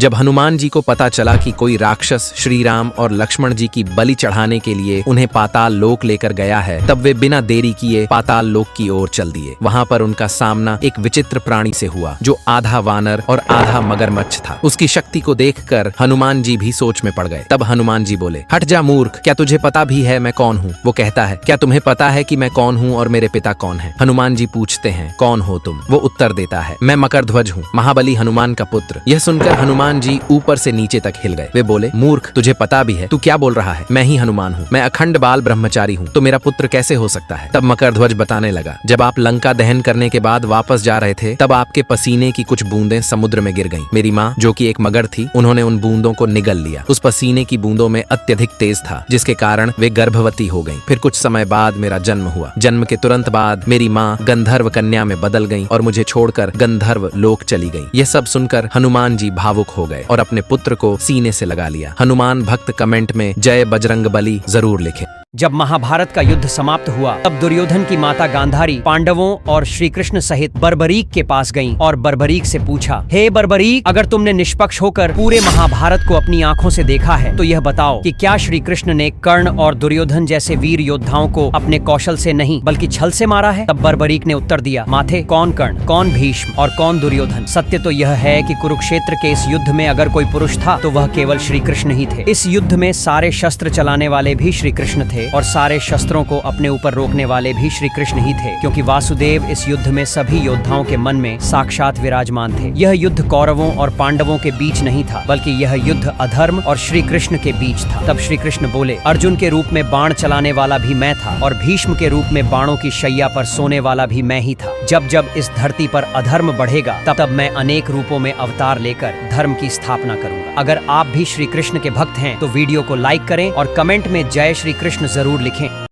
जब हनुमान जी को पता चला कि कोई राक्षस श्री राम और लक्ष्मण जी की बलि चढ़ाने के लिए उन्हें पाताल लोक लेकर गया है, तब वे बिना देरी किए पाताल लोक की ओर चल दिए। वहाँ पर उनका सामना एक विचित्र प्राणी से हुआ जो आधा वानर और आधा मगरमच्छ था। उसकी शक्ति को देखकर हनुमान जी भी सोच में पड़ गए। तब हनुमान जी बोले, हट जा मूर्ख, क्या तुझे पता भी है मैं कौन हूँ? वो कहता है, क्या तुम्हें पता है कि मैं कौन हूँ और मेरे पिता कौन है? हनुमान जी पूछते हैं, कौन हो तुम? वो उत्तर देता है, मैं मकरध्वज हूँ, महाबली हनुमान का पुत्र। यह सुनकर हनुमान जी ऊपर से नीचे तक हिल गए। वे बोले, मूर्ख, तुझे पता भी है, तू क्या बोल रहा है? मैं ही हनुमान हूँ, मैं अखंड बाल ब्रह्मचारी हूँ, तो मेरा पुत्र कैसे हो सकता है? तब मकरध्वज बताने लगा, जब आप लंका दहन करने के बाद वापस जा रहे थे, तब आपके पसीने की कुछ बूंदें समुद्र में गिर गईं। मेरी माँ, जो कि एक मगर थी, उन्होंने उन बूंदों को निगल लिया। उस पसीने की बूंदों में अत्यधिक तेज था, जिसके कारण वे गर्भवती हो गईं। फिर कुछ समय बाद मेरा जन्म हुआ। जन्म के तुरंत बाद मेरी माँ गंधर्व कन्या में बदल गईं और मुझे छोड़कर गंधर्व लोक चली गईं। यह सब सुनकर हनुमान जी भावुक हो गए और अपने पुत्र को सीने से लगा लिया। हनुमान भक्त कमेंट में जय बजरंगबली जरूर लिखें। जब महाभारत का युद्ध समाप्त हुआ, तब दुर्योधन की माता गांधारी पांडवों और श्री कृष्ण सहित बर्बरीक के पास गईं और बर्बरीक से पूछा, हे बर्बरीक, अगर तुमने निष्पक्ष होकर पूरे महाभारत को अपनी आंखों से देखा है, तो यह बताओ कि क्या श्री कृष्ण ने कर्ण और दुर्योधन जैसे वीर योद्धाओं को अपने कौशल से नहीं बल्कि छल से मारा है? तब बर्बरीक ने उत्तर दिया, माथे, कौन कर्ण, कौन भीष्म और कौन दुर्योधन? सत्य तो यह है कि कुरुक्षेत्र के इस युद्ध में अगर कोई पुरुष था तो वह केवल श्री कृष्ण ही थे। इस युद्ध में सारे शस्त्र चलाने वाले भी श्री कृष्ण थे और सारे शस्त्रों को अपने ऊपर रोकने वाले भी श्री कृष्ण ही थे, क्योंकि वासुदेव इस युद्ध में सभी योद्धाओं के मन में साक्षात विराजमान थे। यह युद्ध कौरवों और पांडवों के बीच नहीं था, बल्कि यह युद्ध अधर्म और श्री कृष्ण के बीच था। तब श्री कृष्ण बोले, अर्जुन के रूप में बाण चलाने वाला भी मैं था और भीष्म के रूप में बाणों की शैया पर सोने वाला भी मैं ही था। जब जब इस धरती पर अधर्म बढ़ेगा, तब तब मैं अनेक रूपों में अवतार लेकर धर्म की स्थापना करूंगा। अगर आप भी श्री कृष्ण के भक्त हैं तो वीडियो को लाइक करें और कमेंट में जय श्री कृष्ण जरूर लिखें।